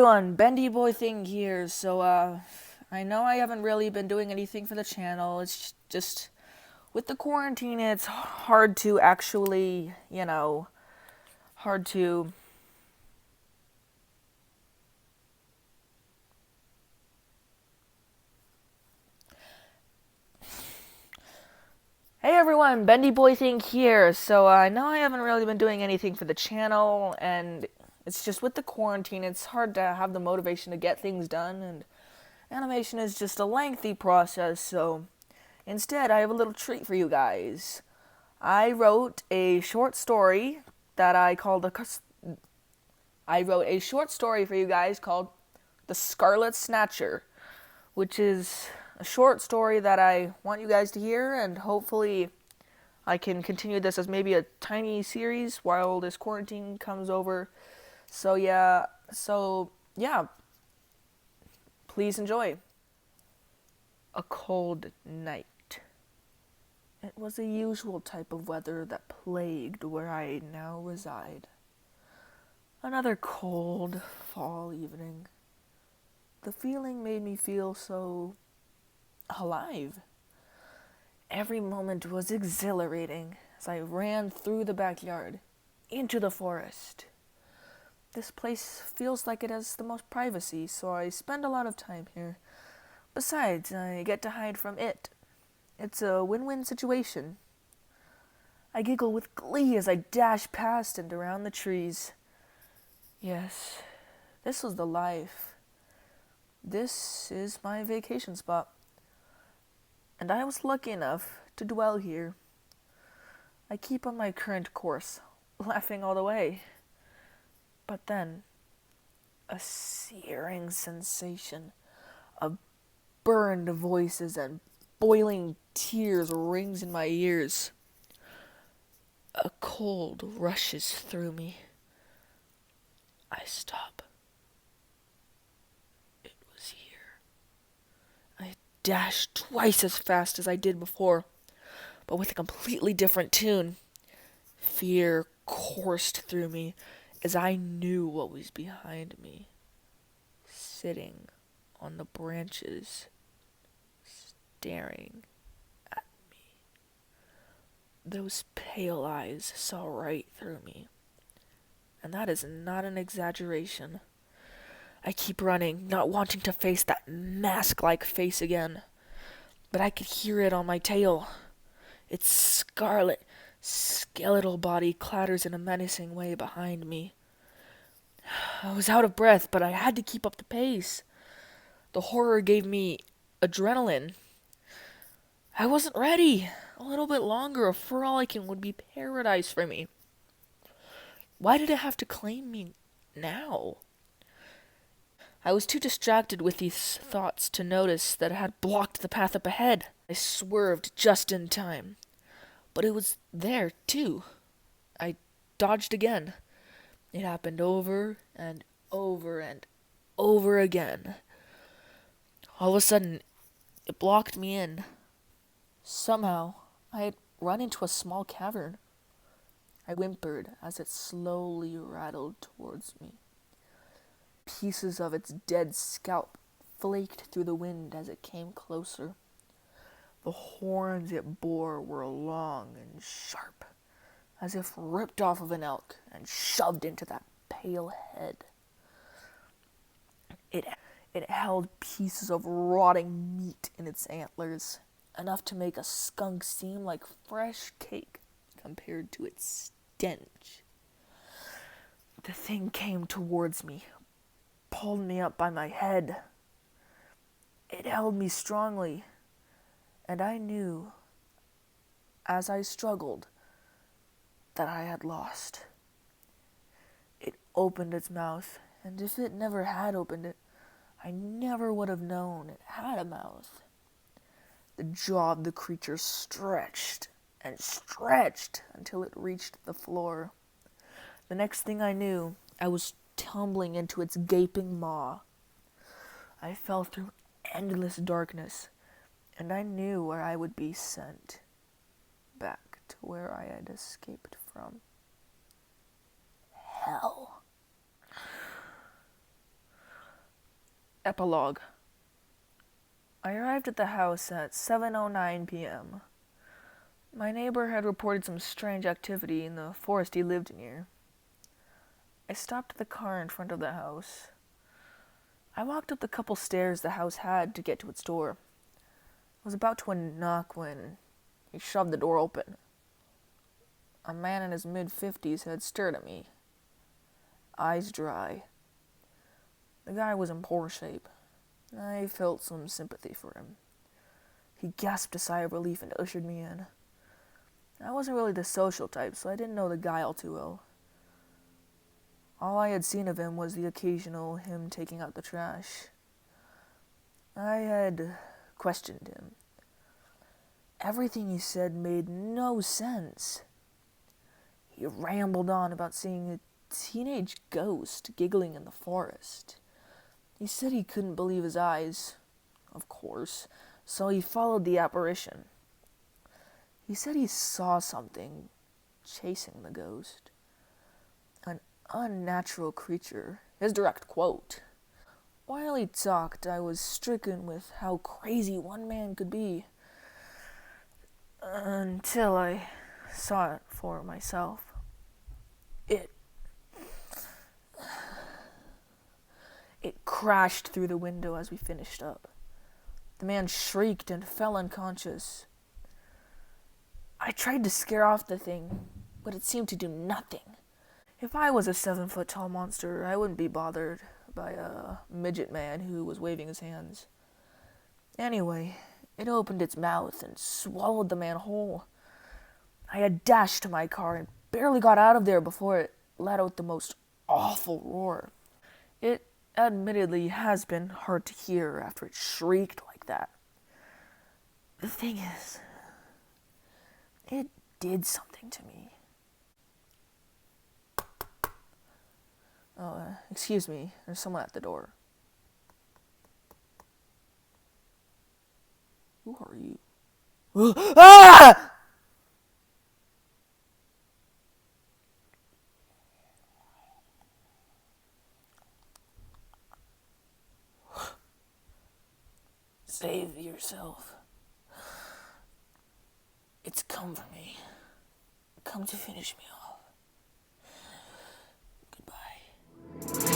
everyone, Bendy Boy Thing here. I know I haven't really been doing anything for the channel. It's just with the quarantine, it's hard to actually, hard to. Hey everyone, Bendy Boy Thing here. I know I haven't really been doing anything for the channel, and it's just with the quarantine, it's hard to have the motivation to get things done, and animation is just a lengthy process, so instead I have a little treat for you guys. I wrote a short story that I wrote a short story for you guys called The Scarlet Snatcher, which is a short story that I want you guys to hear, and hopefully I can continue this as maybe a tiny series while this quarantine comes over. So yeah, please enjoy. A cold night. It was a usual type of weather that plagued where I now reside. Another cold fall evening. The feeling made me feel so alive. Every moment was exhilarating as I ran through the backyard, into the forest. This place feels like it has the most privacy, so I spend a lot of time here. Besides, I get to hide from it. It's a win-win situation. I giggle with glee as I dash past and around the trees. Yes, this was the life. This is my vacation spot. And I was lucky enough to dwell here. I keep on my current course, laughing all the way. But then, a searing sensation of burned voices and boiling tears rings in my ears. A cold rushes through me. I stop. It was here. I dash twice as fast as I did before, but with a completely different tune. Fear coursed through me as I knew what was behind me, sitting on the branches, staring at me. Those pale eyes saw right through me, and that is not an exaggeration. I keep running, not wanting to face that mask-like face again, but I could hear it on my tail. Its scarlet, skeletal body clatters in a menacing way behind me. I was out of breath, but I had to keep up the pace. The horror gave me adrenaline. I wasn't ready. A little bit longer of frolicking would be paradise for me. Why did it have to claim me now? I was too distracted with these thoughts to notice that it had blocked the path up ahead. I swerved just in time. But it was there, too. I dodged again. It happened over and over and over again. All of a sudden, it blocked me in. Somehow, I had run into a small cavern. I whimpered as it slowly rattled towards me. Pieces of its dead scalp flaked through the wind as it came closer. The horns it bore were long and sharp, as if ripped off of an elk and shoved into that pale head. It held pieces of rotting meat in its antlers, enough to make a skunk seem like fresh cake compared to its stench. The thing came towards me, pulled me up by my head. It held me strongly, and I knew, as I struggled, that I had lost. It opened its mouth, and if it never had opened it, I never would have known it had a mouth. The jaw of the creature stretched and stretched until it reached the floor. The next thing I knew, I was tumbling into its gaping maw. I fell through endless darkness, and I knew where I would be sent. Back to where I had escaped from. Hell. Epilogue. I arrived at the house at 7:09 p.m. My neighbor had reported some strange activity in the forest he lived near. I stopped the car in front of the house. I walked up the couple stairs the house had to get to its door. I was about to knock when he shoved the door open. A man in his mid-50s had stared at me, eyes dry. The guy was in poor shape. I felt some sympathy for him. He gasped a sigh of relief and ushered me in. I wasn't really the social type, so I didn't know the guy all too well. All I had seen of him was the occasional him taking out the trash. I had questioned him. Everything he said made no sense. He rambled on about seeing a teenage ghost giggling in the forest. He said he couldn't believe his eyes, of course, so he followed the apparition. He said he saw something chasing the ghost. An unnatural creature, his direct quote. While he talked, I was stricken with how crazy one man could be. Until I saw it for myself. It crashed through the window as we finished up. The man shrieked and fell unconscious. I tried to scare off the thing, but it seemed to do nothing. If I was a 7-foot-tall monster, I wouldn't be bothered by a midget man who was waving his hands. Anyway, it opened its mouth and swallowed the man whole. I had dashed to my car and barely got out of there before it let out the most awful roar. It admittedly has been hard to hear after it shrieked like that. The thing is, it did something to me. Oh, excuse me, there's someone at the door. Who are you? Ah! Save yourself. It's come for me. Come to finish me off. Goodbye.